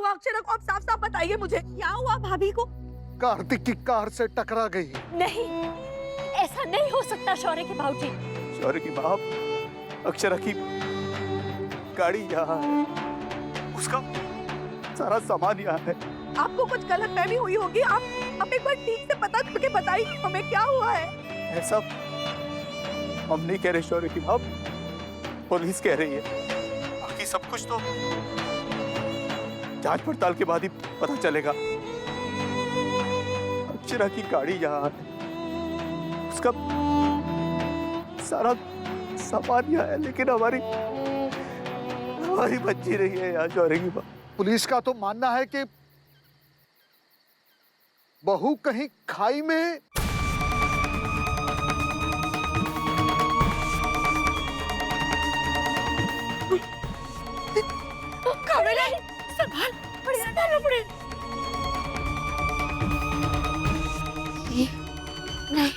हुआ अक्षरा को? आप साफ साफ बताइए मुझे, क्या हुआ भाभी को? कार्तिक की कार से टकरा गई। नहीं, ऐसा नहीं हो सकता शौर्य के भाऊजी। शौर्य की माँ, अक्षरा की गाड़ी यहाँ है, उसका सारा सामान यहाँ है। आपको कुछ गलतफहमी हुई होगी। आप एक बार ठीक से पता करके बताइए हमें क्या हुआ है। ऐसा हम नहीं कह रहे शौर्य की माँ, पुलिस कह रही है। बाकी सब कुछ तो जांच पड़ताल के बाद ही पता चलेगा। अक्षरा की गाड़ी यहाँ है, उसका सारा सामान यहाँ है, लेकिन हमारी बच्ची नहीं है यहाँ शौर्य की माँ। पुलिस का तो मानना है कि बहू कहीं खाई में। संभाल, संभालो पड़े। नहीं,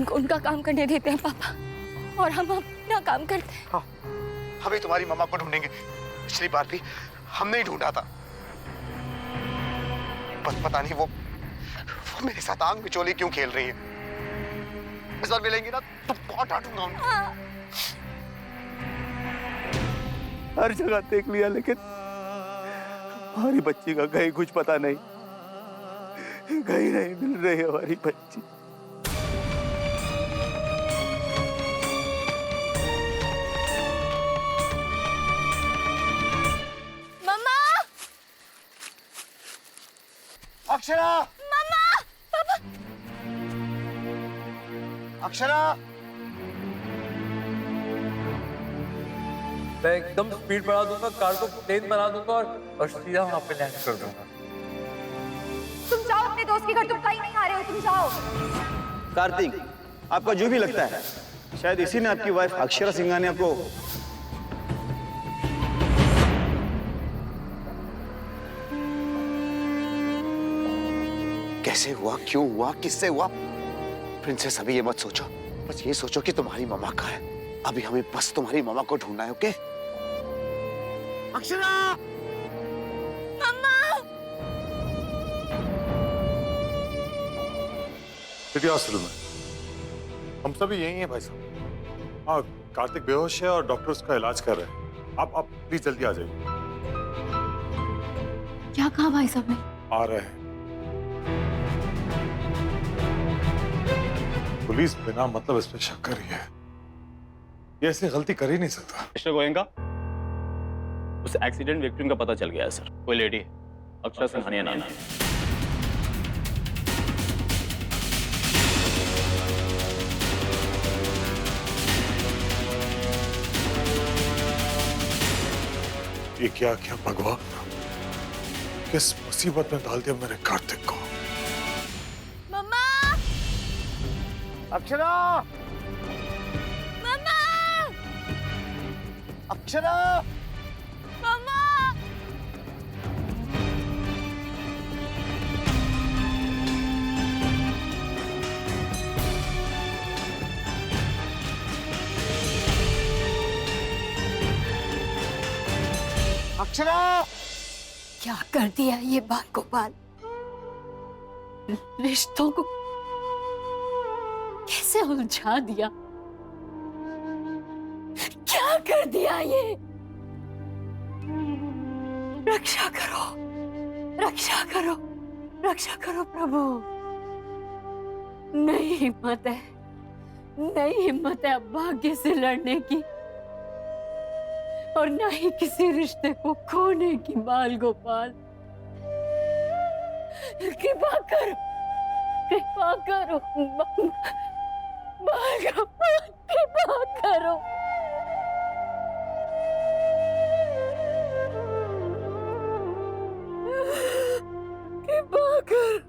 उनका काम करने देते हैं पापा, और हम अपना काम करते हैं। हाँ, हमें तुम्हारी मम्मा को ढूंढेंगे। पिछली बार भी हमने ही ढूंढा था। पता नहीं वो मेरे साथ आंख बिचौली क्यों खेल रही है। इस बार मिलेंगी ना तो बहुत डांटूंगा उनको। हर जगह देख लिया, लेकिन हमारी बच्ची का कहीं कुछ पता नहीं, कहीं नहीं मिल रही हमारी बच्ची। अक्षरा! मम्मा! पापा! अक्षरा! मैं एकदम स्पीड बढ़ा दूंगा, कार को तेज बना दूंगा और सीधा वहां पे लैंड कर दूंगा। तुम जाओ अपने दोस्त के घर, तुम कहीं नहीं आ रहे हो, तुम जाओ। कार्तिक, आपका जो भी लगता है, शायद इसी ने आपकी वाइफ अक्षरा सिंघा ने आपको कैसे हुआ, क्यों हुआ, किससे हुआ? प्रिंसेस, अभी ये मत सोचो, बस ये सोचो कि तुम्हारी मम्मा कहाँ है। अभी हमें बस तुम्हारी मम्मा को ढूंढना है, ओके? अक्षरा! सिटी हॉस्पिटल में हम सभी यही हैं भाई साहब। हाँ, कार्तिक बेहोश है और डॉक्टर उसका इलाज कर रहे हैं। आप प्लीज जल्दी आ जाइए। क्या कहा भाई साहब ने? आ रहे हैं। पुलिस बिना मतलब इस पे शक कर रही है। ये ऐसी गलती कर ही नहीं सकता। मिस्टर गोयंका, उस एक्सीडेंट विक्टिम का पता चल गया है सर। कोई लेडी, अक्षरा सिंघानिया नाम है। ये क्या क्या भगवान, किस मुसीबत में डाल दिया मैंने कार्तिक को। मम्मा! अक्षरा! मम्मा! अक्षरा! मम्मा! अक्षरा! क्या कर दिया ये बाल गोपाल? रिश्तों को कैसे उलझा दिया? क्या कर दिया ये? रक्षा करो, रक्षा करो, रक्षा करो प्रभु। नहीं हिम्मत है, नहीं हिम्मत है अब भाग्य से लड़ने की, और ना ही किसी रिश्ते को खोने की। बाल गोपाल, कृपा करो, कृपा करो बाल गोपाल, कृपा करो। कृपा करो।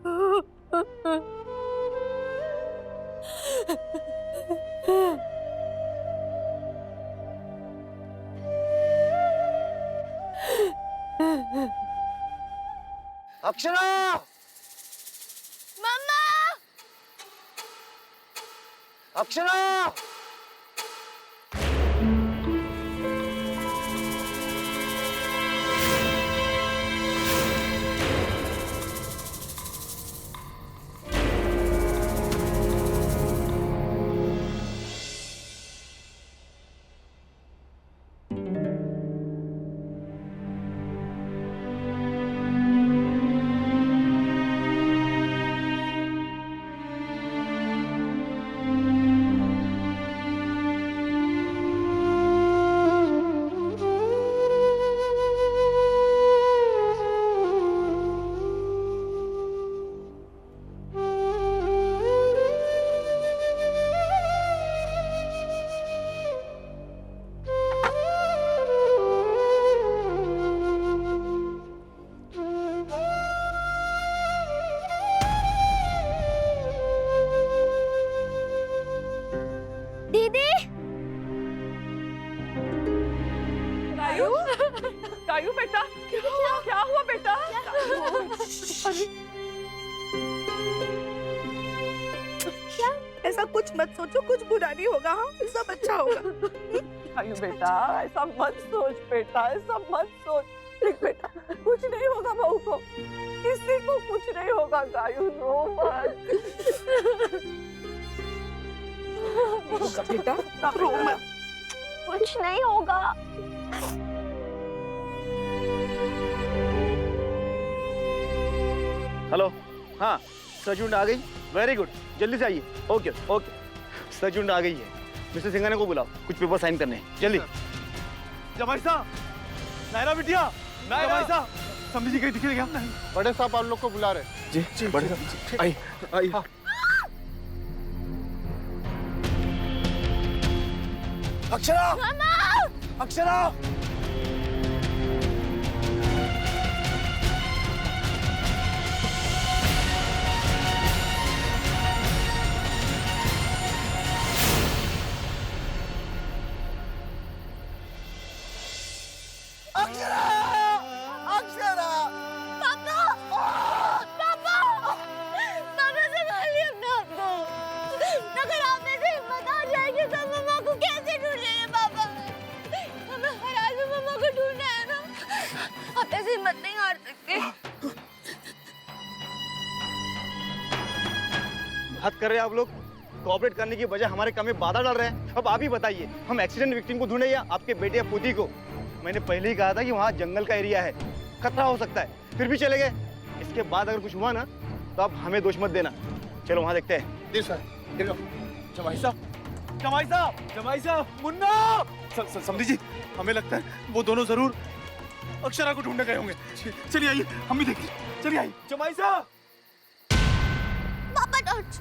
अक्षरा! मम्मा! अक्षरा! दीदी! गायू, गायू बेटा, क्या हुआ बेटा? अरे ऐसा कुछ मत सोचो, कुछ बुरा नहीं होगा। हाँ, सब अच्छा होगा। गायू बेटा, ऐसा मत सोच बेटा, ऐसा मत सोच। देख बेटा, कुछ नहीं होगा बहू को, किसी को कुछ नहीं होगा। गायू रो मत बेटा, रो मत। कुछ नहीं होगा। हेलो, हाँ सजुंड आ गई। वेरी गुड, जल्दी से आइए। ओके ओके, सजुंड आ गई है। मिस्टर सिंघानिया को बुलाओ, कुछ पेपर साइन करने हैं। जल्दी। जमाई साहब, नायरा बिटिया, जमाई साहब, समझी जी कहीं दिख रही है? बड़े साहब आप लोग को बुला रहे। जी बड़े साहब, आई आई। अक्षरा! अक्षरा! हिम्मत नहीं हार सकते। बात कर रहे हैं आप लोग, कोऑपरेट करने की बजाय हमारे काम में बाधा डाल रहे हैं। अब आप ही बताइए, हम एक्सीडेंट विक्टिम को ढूंढे या आपके बेटे या पोती को? मैंने पहले ही कहा था कि वहाँ जंगल का एरिया है, खतरा हो सकता है, फिर भी चले गए। इसके बाद अगर कुछ हुआ ना तो आप हमें दोष मत देना। चलो वहाँ देखते हैं। जी सर। जमाई साहब, जमाई साहब, जमाई साहब, मुन्ना! समझी जी, हमें लगता है वो दोनों जरूर अक्षरा को ढूंढने गए होंगे। चलिए आइए, हम भी देखते हैं। चलिए आइए। जमाई साहब! पापा टॉर्च।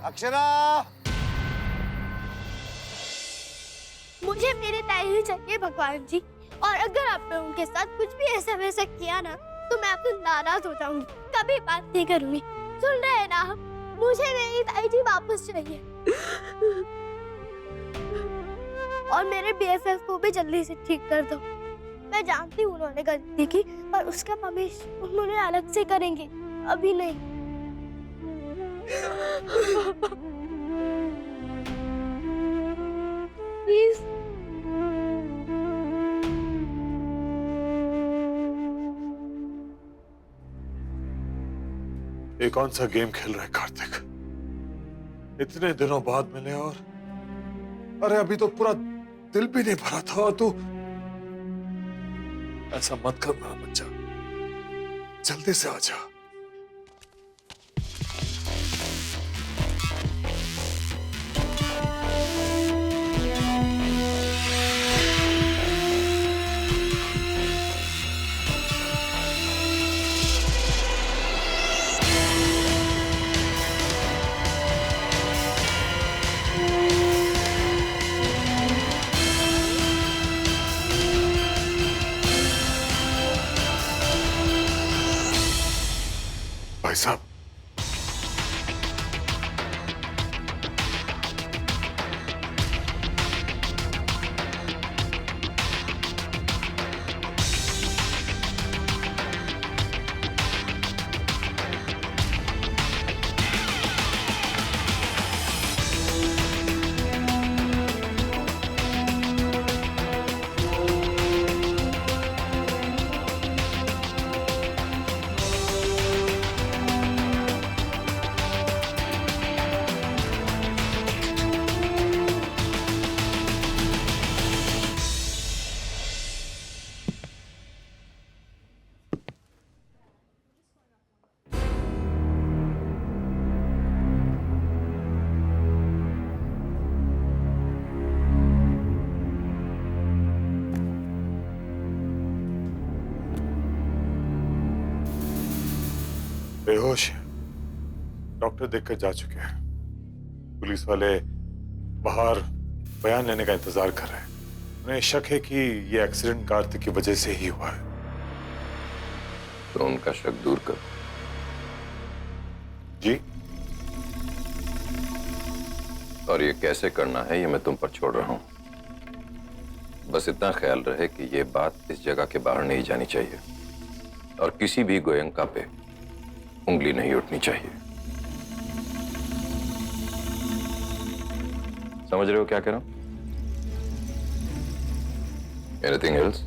अक्षरा! मुझे मेरे ताई चाहिए भगवान जी, और अगर आपने उनके साथ कुछ भी ऐसा वैसा किया ना तो मैं आपसे नाराज हो जाऊंगी, कभी बात नहीं करूंगी। सुन रहे हैं ना, मुझे मेरी ताई जी वापस चाहिए। और मेरे बीएफएफ को भी जल्दी से ठीक कर दो। मैं जानती हूँ उन्होंने गलती की, पर उसका भविष्य उन्होंने अलग से करेंगे, अभी नहीं। प्लीज। ये कौन सा गेम खेल रहा है कार्तिक? इतने दिनों बाद मिले और अरे अभी तो पूरा दिल भी नहीं भरा था और तू ऐसा मत कर मेरा बच्चा, जल्दी से आ जा। भाई साहब, बेहोश है। डॉक्टर देखकर जा चुके हैं। पुलिस वाले बाहर बयान लेने का इंतजार कर रहे हैं। उन्हें शक है कि ये एक्सीडेंट कार्तिक की वजह से ही हुआ है। तो उनका शक दूर कर। जी, और ये कैसे करना है ये मैं तुम पर छोड़ रहा हूं। बस इतना ख्याल रहे कि ये बात इस जगह के बाहर नहीं जानी चाहिए और किसी भी गोयंका पे उंगली नहीं उठनी चाहिए। समझ रहे हो क्या कह रहा हूं? Anything else?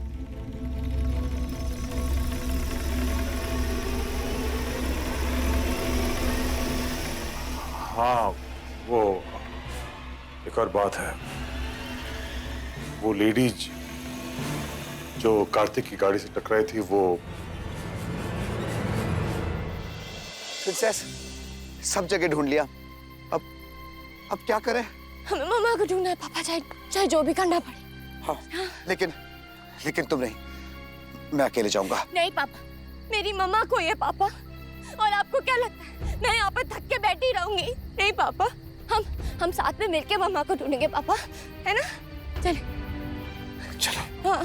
हाँ, वो एक और बात है। वो लेडीज जो कार्तिक की गाड़ी से टकराई थी, वो प्रिंसेस, सब जगह ढूंढ लिया। अब क्या करें? हमें मम्मा को ढूंढना है पापा, चाहे जो भी करना पड़े। हाँ, लेकिन तुम नहीं, मैं अकेले जाऊंगा। नहीं पापा, मेरी मम्मा को ये पापा। और आपको क्या लगता है मैं यहाँ पर थक के बैठी रहूंगी? नहीं पापा, हम साथ में मिलके मम्मा को ढूंढेंगे पापा, है ना? चलो। हाँ।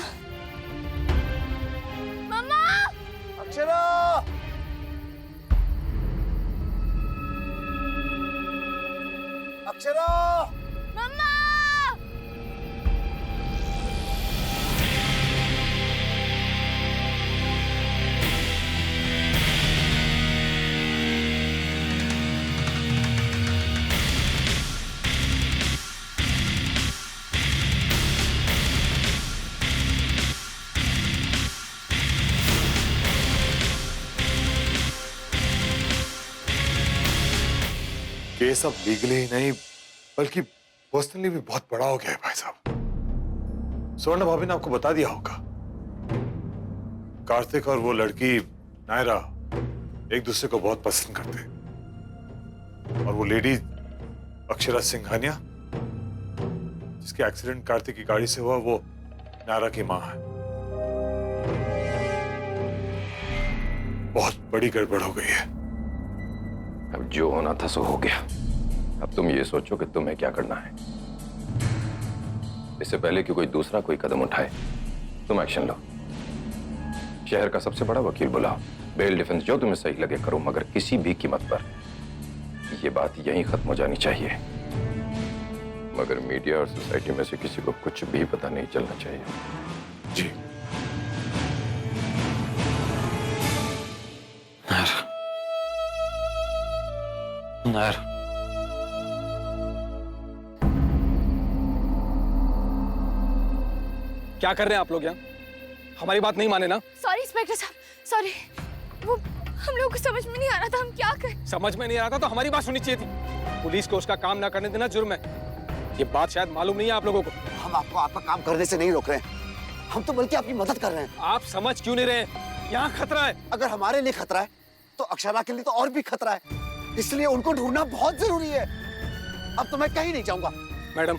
मम्मा! अक्षरा! अक्षरा! मम्मा! केस अब लीगली ही नहीं बल्कि पर्सनली भी बहुत बड़ा हो गया है भाई साहब। स्वर्ण भाभी ने आपको बता दिया होगा, कार्तिक और वो लड़की नायरा एक दूसरे को बहुत पसंद करते हैं। और वो लेडी अक्षरा सिंघानिया जिसके एक्सीडेंट कार्तिक की गाड़ी से हुआ, वो नायरा की मां है। बहुत बड़ी गड़बड़ हो गई है। अब जो होना था सो हो गया। अब तुम ये सोचो कि तुम्हें क्या करना है। इससे पहले कि कोई दूसरा कोई कदम उठाए, तुम एक्शन लो। शहर का सबसे बड़ा वकील बुलाओ, बेल डिफेंस जो तुम्हें सही लगे करो, मगर किसी भी कीमत पर यह बात यहीं खत्म हो जानी चाहिए। मगर मीडिया और सोसाइटी में से किसी को कुछ भी पता नहीं चलना चाहिए। जी। नायर, क्या कर रहे हैं आप लोग यहाँ? हमारी बात नहीं माने ना? सॉरी इंस्पेक्टर साहब, सॉरी। वो हम लोगों को समझ में नहीं आ रहा था हम क्या करें। समझ में नहीं आ रहा था तो हमारी बात सुननी चाहिए थी। पुलिस को उसका काम ना करने देना जुर्म है। ये बात शायद मालूम नहीं है आप लोगों को। हम आपको आपका काम करने से नहीं रोक रहे हैं, हम तो बल्कि आपकी मदद कर रहे हैं। आप समझ क्यों नहीं रहे? यहाँ खतरा है। अगर हमारे लिए खतरा है तो अक्षरा के लिए तो और भी खतरा है, इसलिए उनको ढूंढना बहुत जरूरी है। अब तो मैं कहीं नहीं जाऊंगा। मैडम,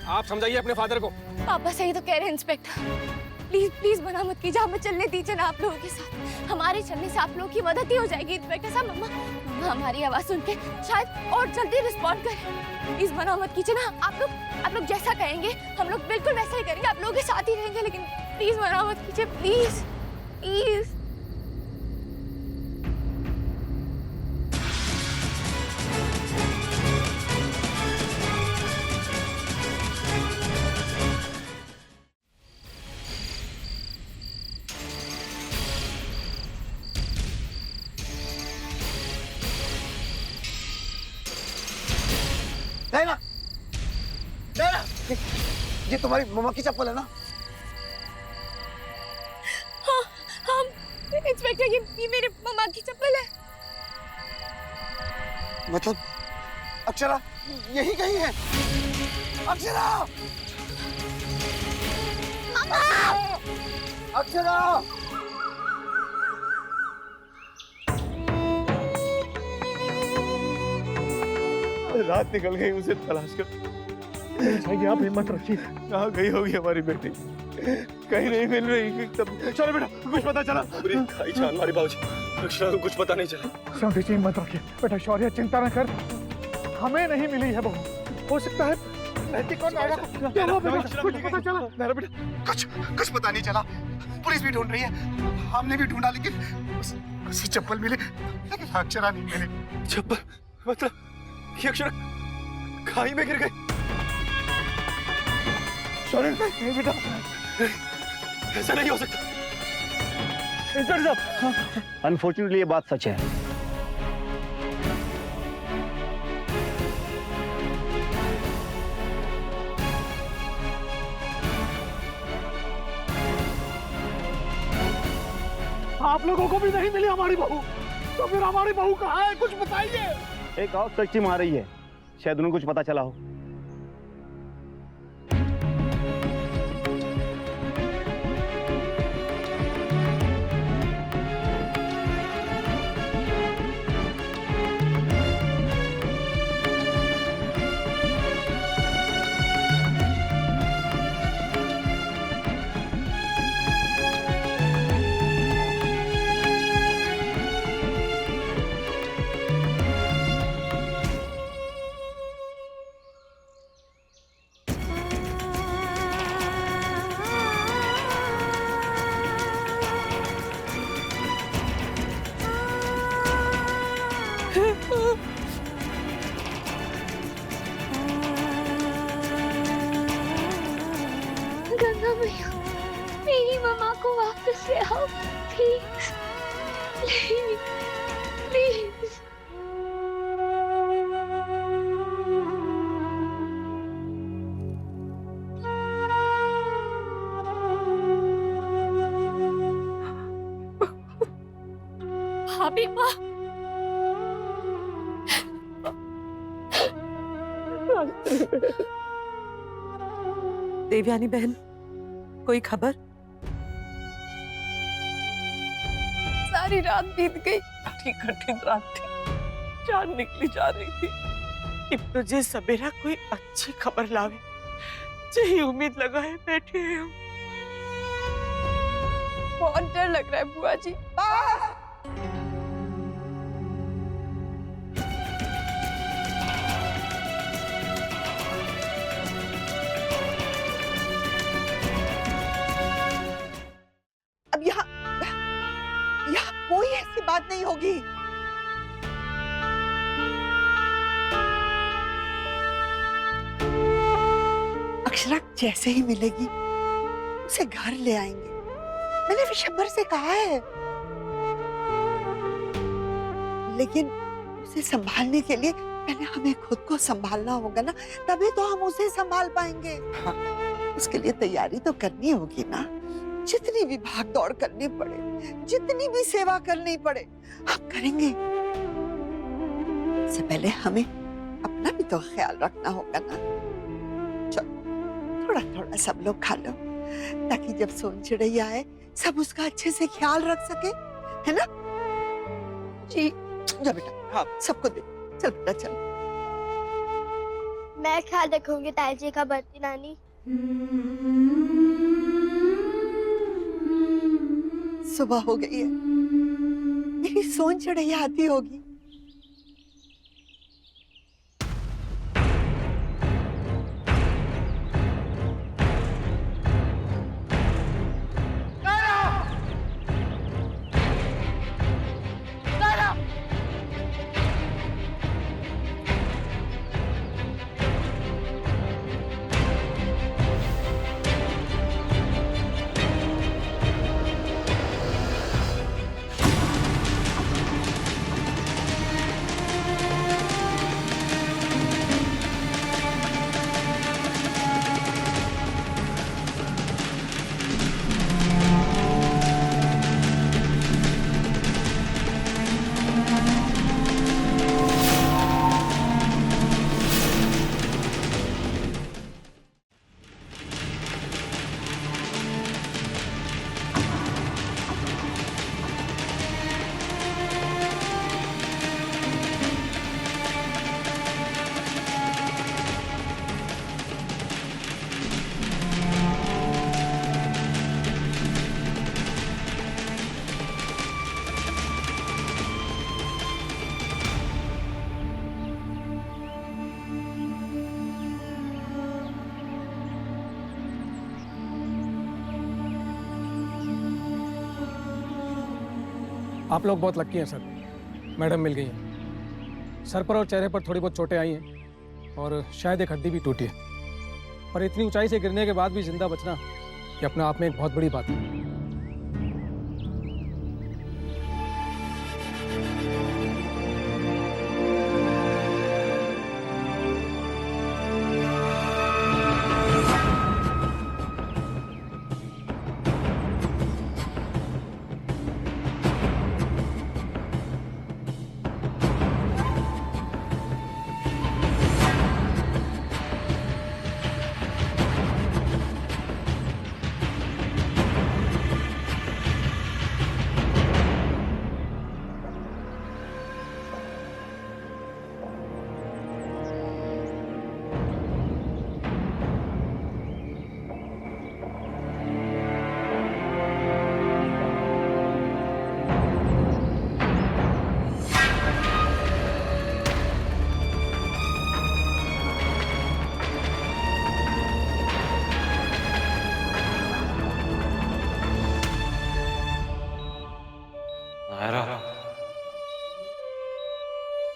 आप समझाइए अपने फादर को। पापा सही तो कह रहे हैं इंस्पेक्टर। प्लीज प्लीज मना मत कीजिए, हमें चलने दीजिए ना आप लोगों के साथ। हमारे चलने से आप लोगों की मदद ही हो जाएगी इंस्पेक्टर साहब। मम्मा हमारी आवाज सुन के शायद और जल्दी रिस्पॉन्ड करें। प्लीज मना मत कीजिए ना। आप लोग जैसा कहेंगे हम लोग बिल्कुल वैसा ही करेंगे, आप लोगों के साथ ही रहेंगे। लेकिन प्लीज मना मत कीजिए, प्लीज प्लीज। नैना, नैना, ये तुम्हारी मम्मा की चप्पल है ना? हाँ हाँ इंस्पेक्टर, ये मेरे मम्मा की चप्पल है। मतलब अक्षरा यही कहीं है? अक्षरा! अक्षरा! रात निकल गई, उसे तलाश कर। आप हिम्मत रखिए। कहाँ गई होगी हमारी बेटी? कहीं नहीं मिल रही। चलो बेटा, कुछ पता चला? खाई जान मारी बाबूजी, अक्षरा को कुछ पता नहीं चला। समझी हिम्मत रखिए बेटा। शौर्य चिंता न कर, हमें नहीं मिली है बहू। हो सकता है नैतिक और नायरा को क्या हुआ बेटा? कुछ पता चला? नायरा बेटा, कुछ पता नहीं चला। पुलिस भी ढूंढ रही है, हमने भी ढूंढा, लेकिन उसी चप्पल मिले, लेकिन अक्षरा नहीं मिली। चप्पल मतलब ये अक्षरा खाई में गिर गई? शौर्य नहीं बेटा, ऐसा नहीं हो सकता। इंस्पेक्टर साहब, अनफॉर्चुनेटली ये बात सच है। आप लोगों को भी नहीं मिली हमारी बहू, तो फिर हमारी बहू कहाँ है? कुछ बताइए। एक और सर्च टीम आ रही है, शायद उन्हें कुछ पता चला हो। गंगा मैया, मेरी मम्मा को वापस ले आओ प्लीज, प्लीज, प्लीज। भाभी माँ, देवयानी बहन, कोई खबर? सारी रात बीत गई। बड़ी कठिन रात थी, जान निकली जा रही थी। अब तुझे सवेरा कोई अच्छी खबर लावे, यही उम्मीद लगाए बैठे हैं हम। बहुत डर लग रहा है बुआ जी। अब यहाँ कोई ऐसी बात नहीं होगी। अक्षरा जैसे ही मिलेगी उसे घर ले आएंगे, मैंने विशंबर से कहा है। लेकिन उसे संभालने के लिए पहले हमें खुद को संभालना होगा ना, तभी तो हम उसे संभाल पाएंगे। हाँ, उसके लिए तैयारी तो करनी होगी ना। जितनी भी भाग दौड़ करनी पड़े, जितनी भी सेवा करनी पड़े, हम करेंगे। इससे पहले हमें अपना भी तो ख्याल रखना होगा ना। चलो थोड़ा थोड़ा सब लोग खा लो, ताकि जब सोन चिड़ैया आए सब उसका अच्छे से ख्याल रख सके, है ना? जी जा बेटा, हाँ सबको दे। चल बेटा चल। मैं ख्याल रखूंगी ताई जी का, बरती नानी। सुबह हो गई है, मेरी सोन चिड़ैया आती होगी। आप लोग बहुत लक्की हैं सर, मैडम मिल गई हैं। सर पर और चेहरे पर थोड़ी बहुत चोटें आई हैं और शायद एक हड्डी भी टूटी है, पर इतनी ऊंचाई से गिरने के बाद भी जिंदा बचना ये अपने आप में एक बहुत बड़ी बात है।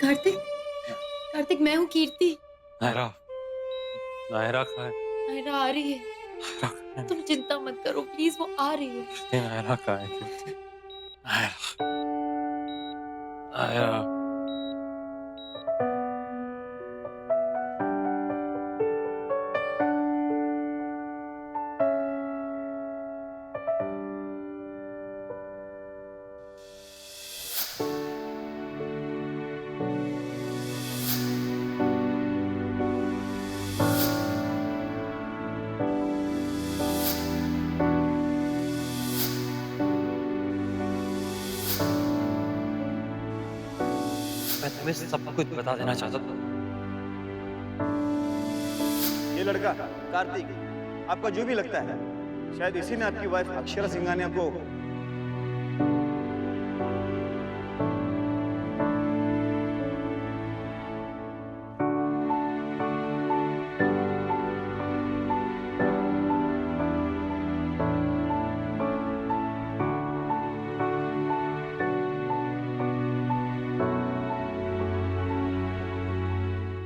कार्तिक, कार्तिक मैं हूँ कीर्ति। नायरा, नायरा कहाँ है? नायरा आ रही है, तुम चिंता मत करो प्लीज, वो आ रही है। नायरा कहाँ है? नायरा, नायरा। मैं तुम्हें सब कुछ बता देना चाहता था। ये लड़का कार्तिक, आपका जो भी लगता है, शायद इसी ने आपकी वाइफ अक्षरा सिंघानिया को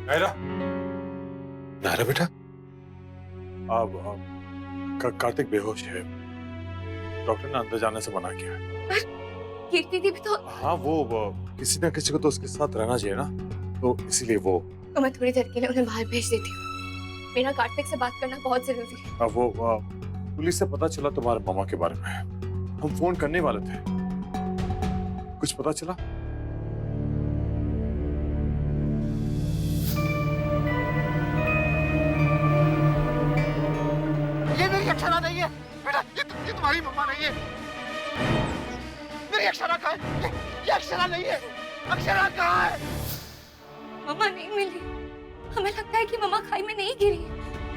नायरा, नायरा बेटा, अब कार्तिक बेहोश है, डॉक्टर ने अंदर जाने से मना किया है। कीर्ति दी भी तो। हाँ वो किसी न किसी को तो उसके साथ रहना चाहिए ना, तो इसीलिए वो। तो मैं थोड़ी देर के लिए उन्हें बाहर भेज देती हूँ, मेरा कार्तिक से बात करना बहुत जरूरी है। अब वो पुलिस से पता चला तुम्हारे मामा के बारे में, हम फोन करने वाले थे, कुछ पता चला? अक्षरा नहीं है बेटा, ये तुम्हारी मम्मा नहीं है। मेरी अक्षरा कहाँ है? ये अक्षरा नहीं है। अक्षरा कहाँ है? मम्मा नहीं मिली। हमें लगता है कि मम्मा खाई में नहीं गिरी।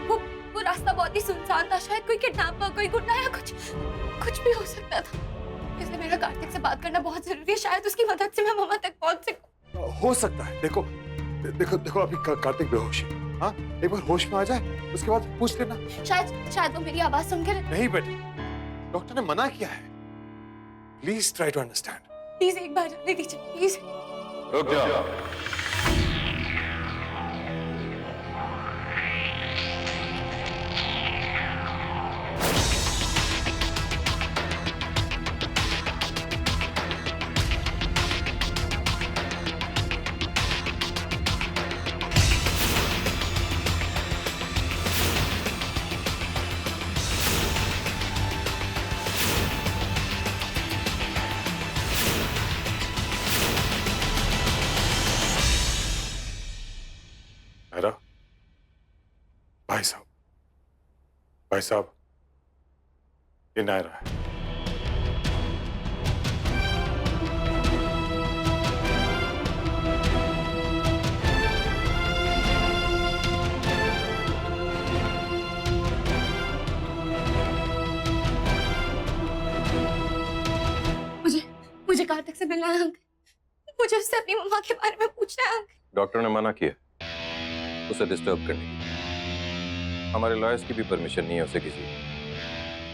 वो रास्ता बहुत ही सुनसान था, शायद कोई किडनैपर, कोई गुंडा या कुछ भी हो सकता था। इसलिए मेरा कार्तिक से बात करना बहुत जरूरी है, शायद उसकी मदद से मैं मम्मा तक पहुंच सकूं। हो सकता है। देखो देखो देखो, अभी कार्तिक बेहोश है। हाँ, एक बार होश में आ जाए, उसके बाद पूछ लेना। शायद वो मेरी आवाज सुनकर। नहीं बेटे, डॉक्टर ने मना किया है। Please try to understand. Please एक बार जाने दीजिए, प्लीज। रुक जाओ। भाई साहब, ये नायरा है। मुझे कार्तिक से मिलना है अंकल। मुझे उससे अपनी मम्मा के बारे में पूछना है अंकल। डॉक्टर ने मना किया उसे डिस्टर्ब करने की। हमारे लॉयर्स की भी परमिशन नहीं है उसे किसी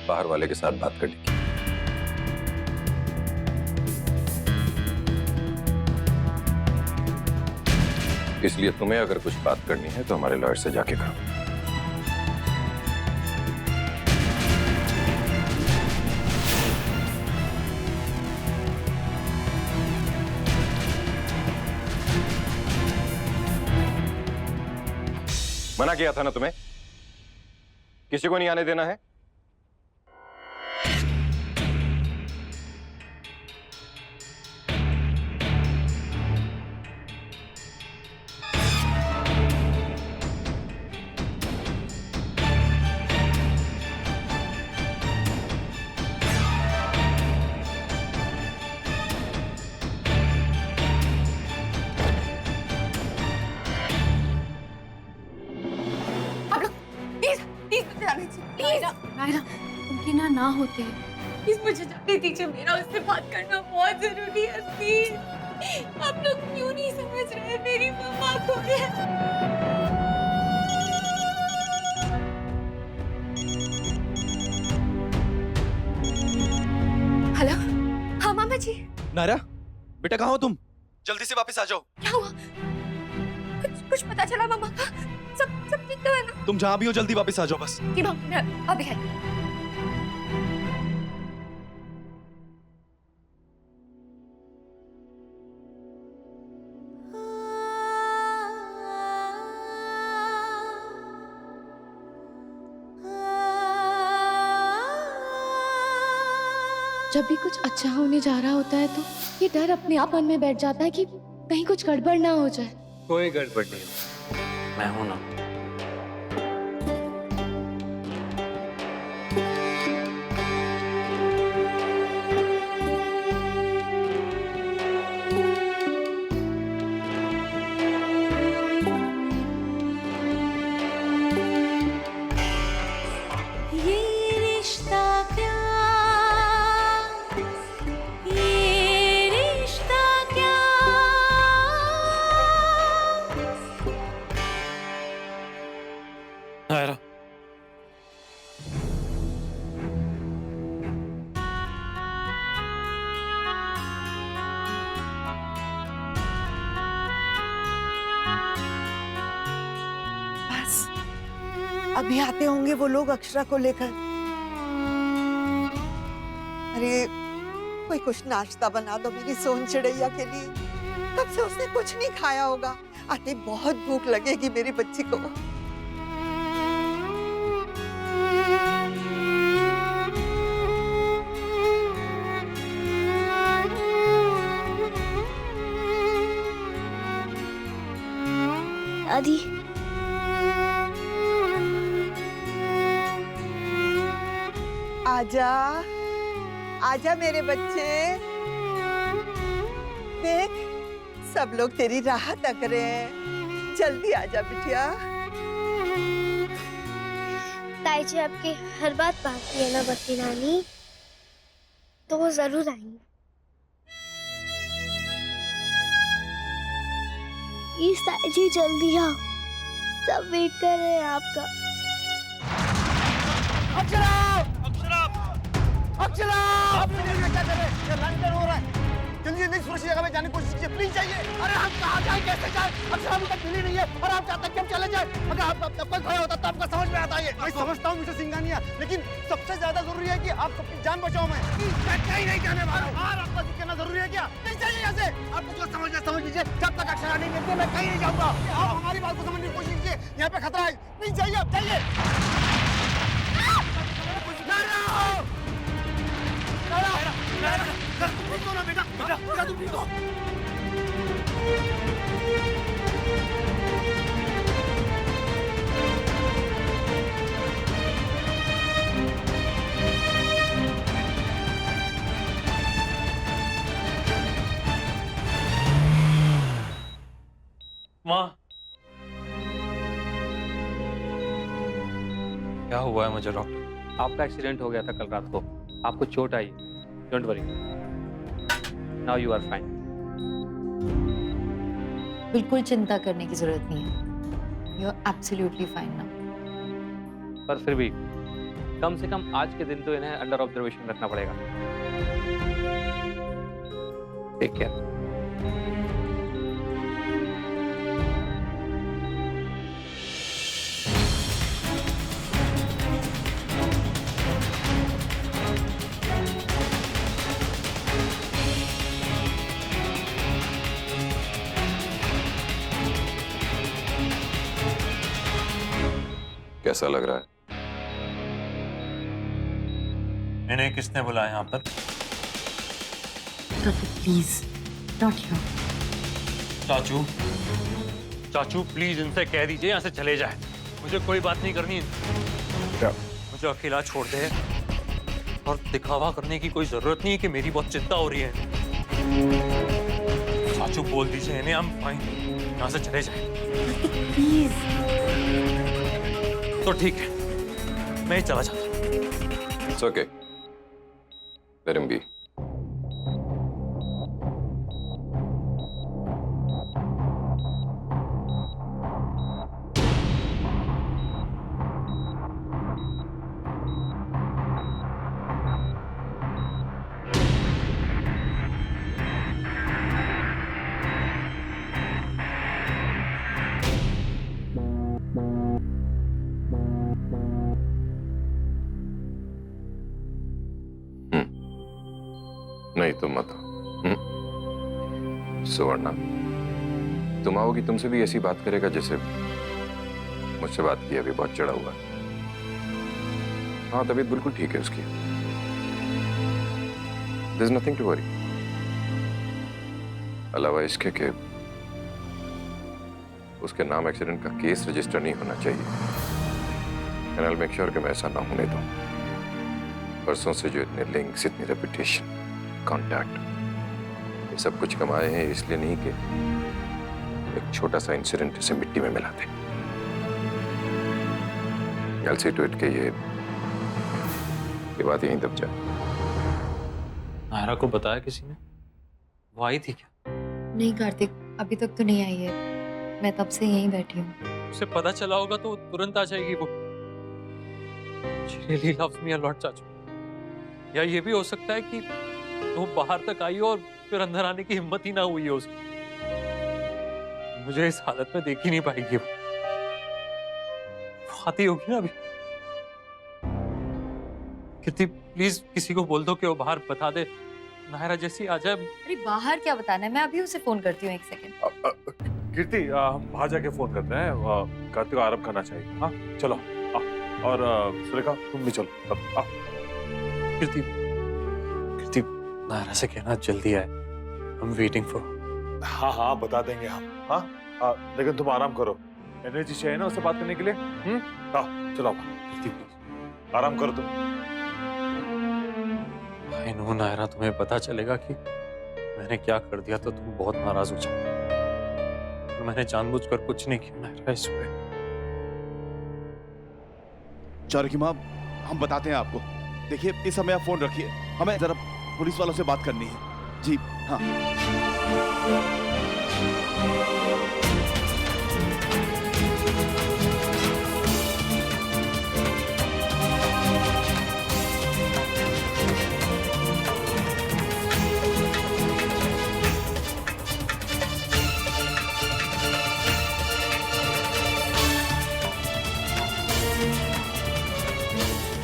बाहर वाले के साथ बात करने की। इसलिए तुम्हें अगर कुछ बात करनी है तो हमारे लॉयर से जाके करो। मना किया था ना तुम्हें, किसी को नहीं आने देना है। नायरा, उनकी ना होते हैं। प्लीज मुझे जाने दीजिए, मेरा उससे बात करना बहुत जरूरी है। प्लीज, आप लोग क्यों नहीं समझ रहे? मेरी मम्मा को है। हेलो, हाँ मामा जी। नायरा, बेटा कहाँ हो तुम? जल्दी से वापस आ जाओ। क्या हुआ? कुछ पता चला मामा का? सब ठीक तो है ना? तुम जहाँ भी हो जल्दी वापस आ जाओ बस। जी मामा, अभी है। जब भी कुछ अच्छा होने जा रहा होता है तो ये डर अपने आप मन में बैठ जाता है कि कहीं कुछ गड़बड़ ना हो जाए। कोई गड़बड़ नहीं, मैं हूं ना। नायरा, बस अभी आते होंगे वो लोग अक्षरा को लेकर। अरे कोई कुछ नाश्ता बना दो मेरी सोन चिड़ैया के लिए। तब से उसने कुछ नहीं खाया होगा। आते बहुत भूख लगेगी मेरी बच्ची को। दादी, आजा आजा मेरे बच्चे। देख सब लोग तेरी राह तक रहे हैं। जल्दी आजा बिटिया। ताई जी आपकी हर बात मानती है ना बत्ती नानी, तो वो जरूर आएंगे। प्लीज ताई जी जल्दी आओ, सब वेट कर रहे हैं आपका। अक्षरा! अक्षरा! अक्षरा! आप लोग यहाँ क्या कर रहे हैं? ये लंचर हो रहा है। जल्दी जल्दी सुरक्षित जगह में जाने की कोशिश कीजिए, प्लीज जाइए। अरे हम कहाँ जाएं, कैसे जाएं? अक्षरा अभी तक मिली नहीं है और आप चाहते हैं कि हम चले जाएं। अगर आप तब कोई खड़ा होता तो आपको समझ में आता है। मैं समझता हूँ मिस्टर सिंघानिया, लेकिन सबसे ज्यादा जरूरी है कि आप सबकी जान बचाओ। मैं कहीं नहीं जाने वाला हूँ। और आपका जिक्र जरूरी है क्या? नहीं चाहिए यहाँ से। आपको जो समझ लीजिए। जब तक अक्षरा नहीं मिलती मैं कहीं नहीं जाऊँगा। आप हमारी बात को समझने की कोशिश कीजिए। यहाँ पे खतरा है। नहीं चाहिए, आप चाहिए। बेटा तुम ठीक हो? माँ, क्या हुआ है मुझे डॉक्टर? आपका एक्सीडेंट हो गया था कल रात को, आपको चोट आई। Don't worry, now you are fine. बिल्कुल चिंता करने की जरूरत नहीं है, you are absolutely fine now. पर फिर भी कम से कम आज के दिन तो इन्हें अंडर ऑब्जर्वेशन रखना पड़ेगा। Take care. कैसा लग रहा है? इन्हें किसने बुलाया यहाँ पर? Please not here. चाचू, चाचू प्लीज इनसे कह दीजिए यहाँ से चले जाए। मुझे कोई बात नहीं करनी। क्या? मुझे अकेला छोड़ दे और दिखावा करने की कोई जरूरत नहीं है कि मेरी बहुत चिंता हो रही है। चाचू बोल दीजिए इन्हें हम फाइन यहाँ से चले जाए। प्लीज। तो ठीक है, मैं ही चला जाता हूँ। It's okay. Let him be. नहीं तुम मत आओ। सुवर्णा, तुम आओगी तुमसे भी ऐसी बात करेगा जैसे मुझसे बात की। अभी बहुत चढ़ा हुआ है। हाँ, तबीयत बिल्कुल ठीक है उसकी। There's nothing to worry. अलावा इसके कि उसके नाम एक्सीडेंट का केस रजिस्टर नहीं होना चाहिए। And I'll make sure कि मैं ऐसा ना होने दूं। परसों से जो इतने लिंक्स, इतनी रेपुटेशन, कॉन्टैक्ट, ये सब कुछ कमाए हैं इसलिए नहीं कि एक छोटा सा इंसिडेंट इसे मिट्टी में मिला दे। I'll see to it कि ये बात यहीं दब जाए। नायरा को बताया किसी ने? वो आई थी क्या? नहीं कार्तिक, अभी तक तो नहीं आई है। मैं तब से यहीं बैठी हूँ। उसे पता चला होगा तो तुरंत आ जाएगी वो। She really loves me a lot, चाचू। या ये भी हो सकता है कि वो बाहर तक आई हो और फिर अंदर आने की हिम्मत ही ना हुई हो उसकी। मुझे इस हालत में देख ही नहीं पाएगी वो। आती होगी ना अभी। कीर्ति प्लीज किसी को बोल दो कि वो बाहर बता दे। नायरा जैसी आ जाए। अरे बाहर क्या बताना है, मैं अभी उसे फोन करती हूँ। एक सेकंड। कीर्ति, हम बाहर जाके फोन करते हैं। कार्तिक को आराम करना चाहिए। हाँ चलो। और सुरेखा तुम भी चलो। अब कीर्ति, कीर्ति नायरा से कहना जल्दी आए। I'm waiting for। हाँ हाँ बता देंगे हम। हाँ लेकिन तुम आराम करो। एनर्जी चाहिए ना उससे बात करने के लिए। हाँ चलो कीर्ति प्लीज आराम करो तुम। I know नायरा, तुम्हें पता चलेगा कि मैंने क्या कर दिया तो तुम बहुत नाराज हो जाओगे। मैंने जानबूझकर कुछ नहीं किया नायरा इसमें। चारू की माँ, हम बताते हैं आपको। देखिए इस समय आप फोन रखिए, हमें जरा पुलिस वालों से बात करनी है। जी हाँ।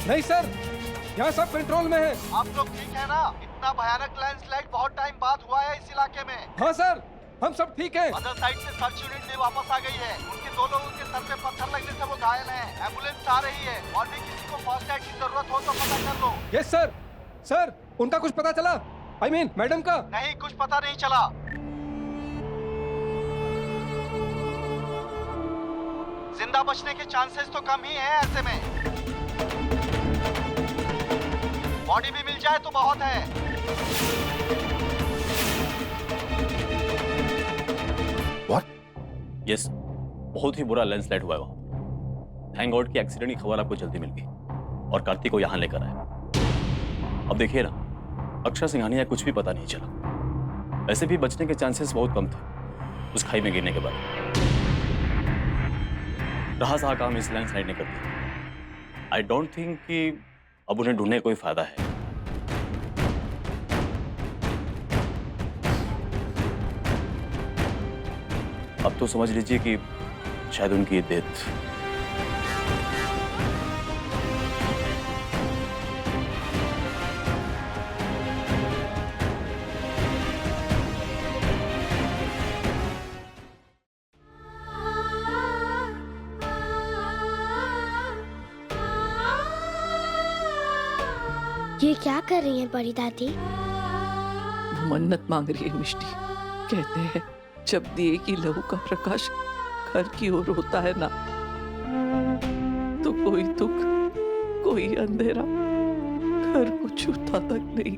नहीं सर, यहाँ सब कंट्रोल में है। आप लोग ठीक है ना? इतना भयानक लैंडस्लाइड बहुत टाइम बाद हुआ है इस इलाके में। हाँ सर, हम सब ठीक हैं। अदर साइड से सर्च यूनिट भी वापस आ गई है। उनके 2 लोगों के सर पे पत्थर लगने से वो घायल हैं। एम्बुलेंस आ रही है और भी किसी को फर्स्ट एड की जरूरत हो तो पता कर लो। Yes sir. सर, उनका कुछ पता चला? I mean, मैडम का? नहीं, कुछ पता नहीं चला। जिंदा बचने के चांसेस तो कम ही है ऐसे में। बॉडी भी मिल जाए तो बहुत है। What? Yes, बहुत ही बुरा लैंडस्लाइड हुआ है वहां। थैंक गॉड कि एक्सीडेंट की खबर आपको जल्दी मिल गई और कार्तिक को यहाँ लेकर आए। अब देखिए ना, अक्षरा सिंघानिया कुछ भी पता नहीं चला। वैसे भी बचने के चांसेस बहुत कम थे उस खाई में गिरने के बाद। रहा सहा काम इस लैंडस्लाइड ने कर दिया। आई डोंट थिंक कि अब उन्हें ढूंढने कोई फायदा है। अब तो समझ लीजिए कि शायद उनकी डेथ। ये क्या कर रही हैं बड़ी दादी? वो मन्नत मांग रही है मिष्टी। कहते हैं जब दिए की लहू का प्रकाश घर की ओर होता है ना, तो कोई दुख, कोई अंधेरा घर को छूता तक नहीं।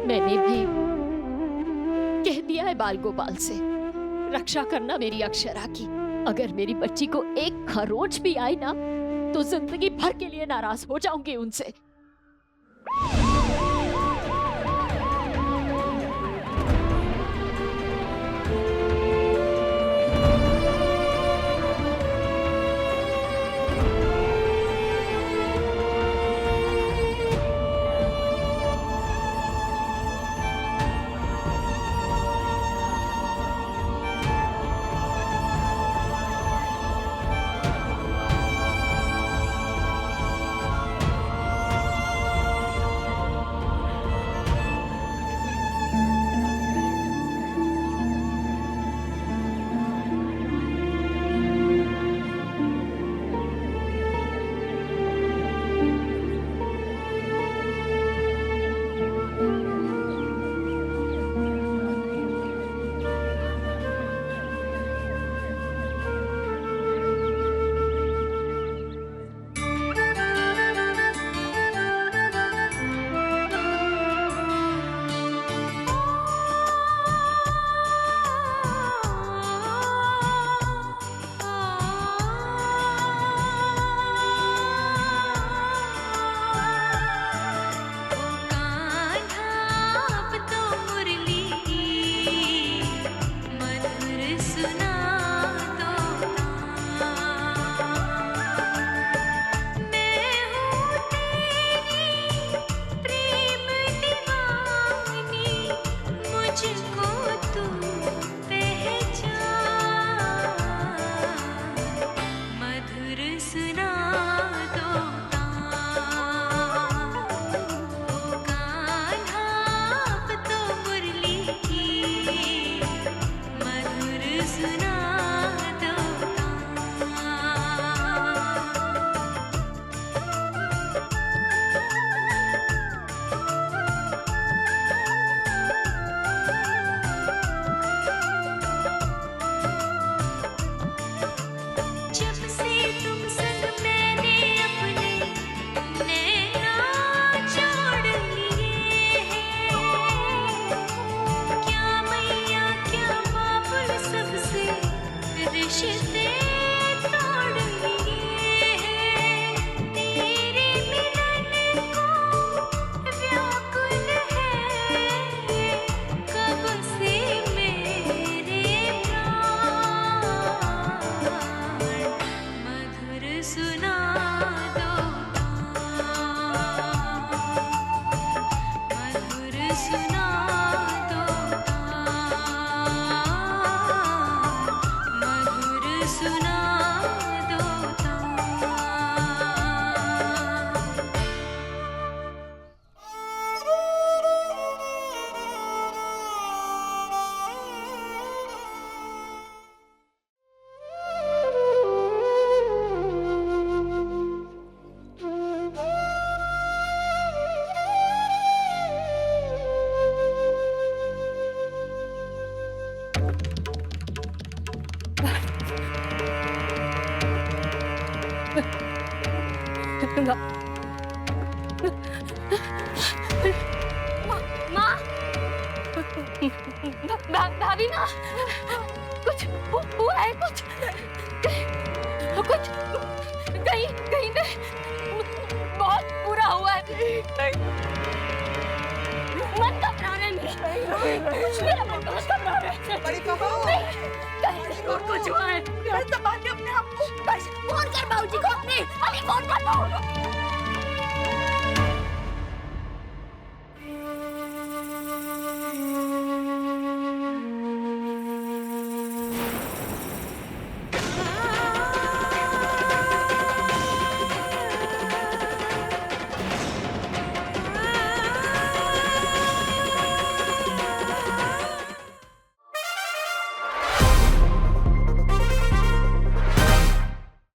मैंने भी कह दिया है बाल गोपाल से, रक्षा करना मेरी अक्षरा की। अगर मेरी बच्ची को एक खरोच भी आई ना, तो जिंदगी भर के लिए नाराज हो जाऊंगी उनसे। भाभी ना, कुछ हुआ है, कुछ कहीं पे बहुत बुरा हुआ है। मन घबरा रहा है मेरा मन बहुत घबरा रहा है। बड़ी बहू, कहीं और कुछ हुआ है। संभालिए अपने आप को। फोन कर बाबूजी को अपने, अभी फोन कर दो।